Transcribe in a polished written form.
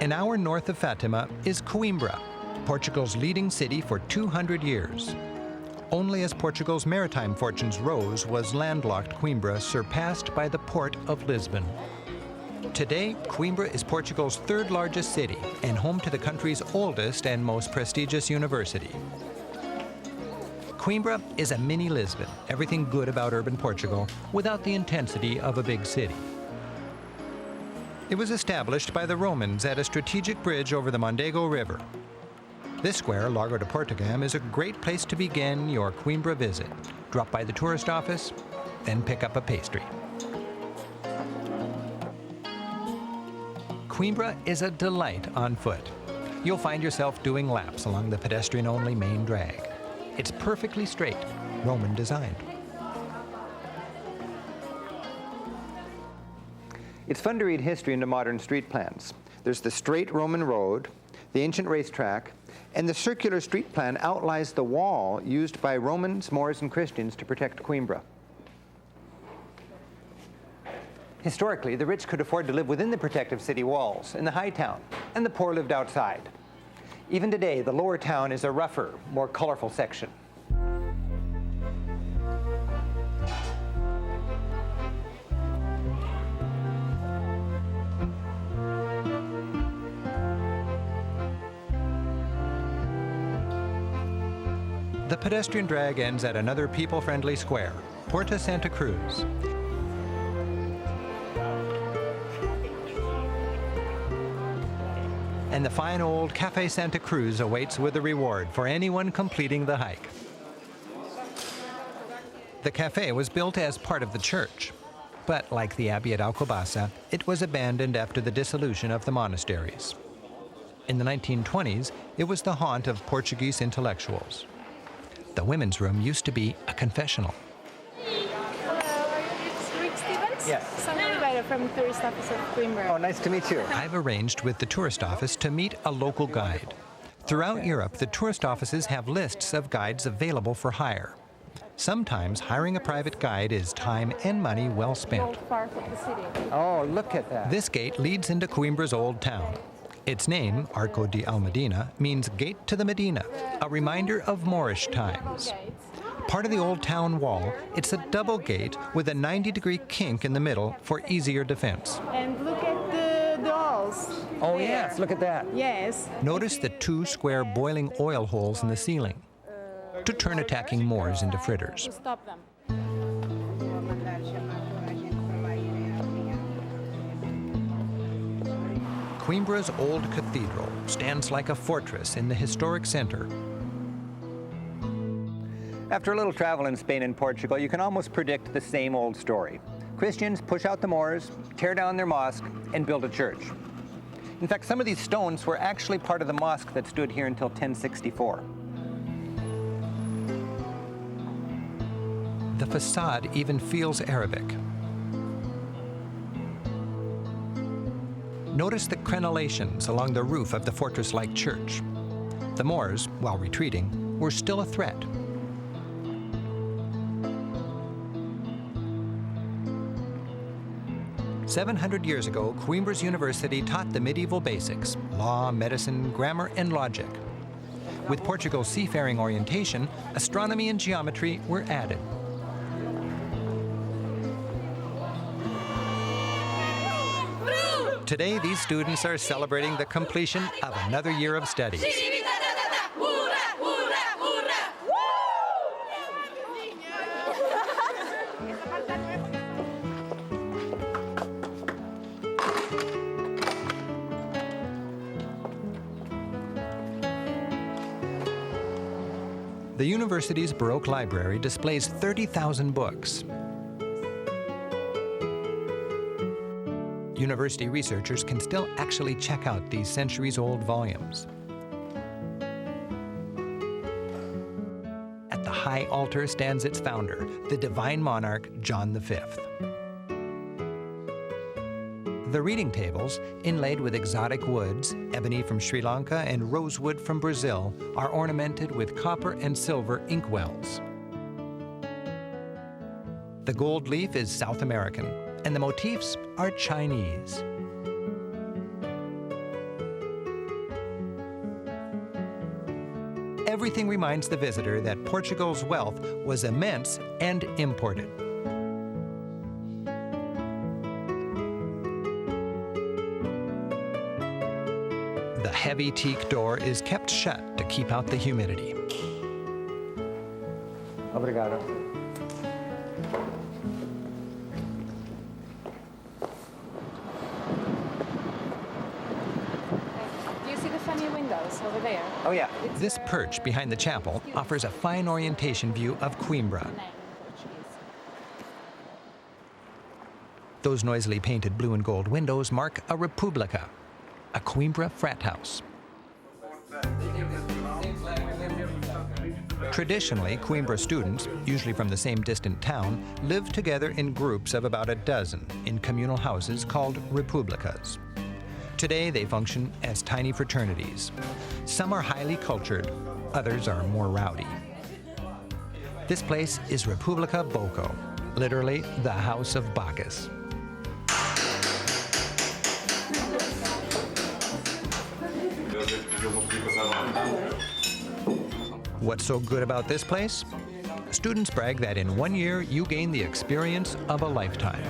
An hour north of Fatima is Coimbra, Portugal's leading city for 200 years. Only as Portugal's maritime fortunes rose was landlocked Coimbra surpassed by the port of Lisbon. Today, Coimbra is Portugal's third largest city and home to the country's oldest and most prestigious university. Coimbra is a mini Lisbon, everything good about urban Portugal, without the intensity of a big city. It was established by the Romans at a strategic bridge over the Mondego River. This square, Largo de Portugal, is a great place to begin your Coimbra visit. Drop by the tourist office, then pick up a pastry. Coimbra is a delight on foot. You'll find yourself doing laps along the pedestrian-only main drag. It's perfectly straight, Roman designed. It's fun to read history into modern street plans. There's the straight Roman road, the ancient racetrack, and the circular street plan outlines the wall used by Romans, Moors, and Christians to protect Coimbra. Historically, the rich could afford to live within the protective city walls in the high town, and the poor lived outside. Even today, the lower town is a rougher, more colorful section. The pedestrian drag ends at another people-friendly square, Porta Santa Cruz. And the fine old Café Santa Cruz awaits with a reward for anyone completing the hike. The cafe was built as part of the church, but like the abbey at Alcobaça, it was abandoned after the dissolution of the monasteries. In the 1920s, it was the haunt of Portuguese intellectuals. The women's room used to be a confessional. Yes. Sam Oliveira from the Tourist Office of Coimbra. Oh, nice to meet you. I've arranged with the tourist office to meet a local guide. Throughout Europe, the tourist offices have lists of guides available for hire. Sometimes hiring a private guide is time and money well spent. Far from the city. Oh, look at that. This gate leads into Coimbra's old town. Its name, Arco de Almedina, means Gate to the Medina, a reminder of Moorish times. Part of the old town wall, it's a double gate with a 90-degree kink in the middle for easier defense. And look at the walls. Oh, there. yes, look at that. Yes. Notice the two square boiling oil holes in the ceiling to turn attacking Moors into fritters. To stop them. Coimbra's old cathedral stands like a fortress in the historic center. After a little travel in Spain and Portugal, you can almost predict the same old story. Christians push out the Moors, tear down their mosque, and build a church. In fact, some of these stones were actually part of the mosque that stood here until 1064. The facade even feels Arabic. Notice the crenellations along the roof of the fortress-like church. The Moors, while retreating, were still a threat. "700 years ago, Coimbra's University taught the medieval basics: law, medicine, grammar, and logic. With Portugal's seafaring orientation, astronomy and geometry were added. Today, these students are celebrating the completion of another year of studies. The university's Baroque library displays 30,000 books. University researchers can still actually check out these centuries-old volumes. At the high altar stands its founder, the divine monarch, John V. The reading tables, inlaid with exotic woods, ebony from Sri Lanka and rosewood from Brazil, are ornamented with copper and silver inkwells. The gold leaf is South American, and the motifs are Chinese. everything reminds the visitor that Portugal's wealth was immense and imported. The heavy teak door is kept shut to keep out the humidity. Obrigado. Do you see the funny windows over there? Oh, yeah. This perch behind the chapel offers a fine orientation view of Coimbra. Those noisily painted blue and gold windows mark a República, a Coimbra frat house. Traditionally, Coimbra students, usually from the same distant town, live together in groups of about a dozen in communal houses called Repúblicas. Today, they function as tiny fraternities. Some are highly cultured, others are more rowdy. This place is República Boco, literally the House of Bacchus. What's so good about this place? Students brag that in 1 year, you gain the experience of a lifetime.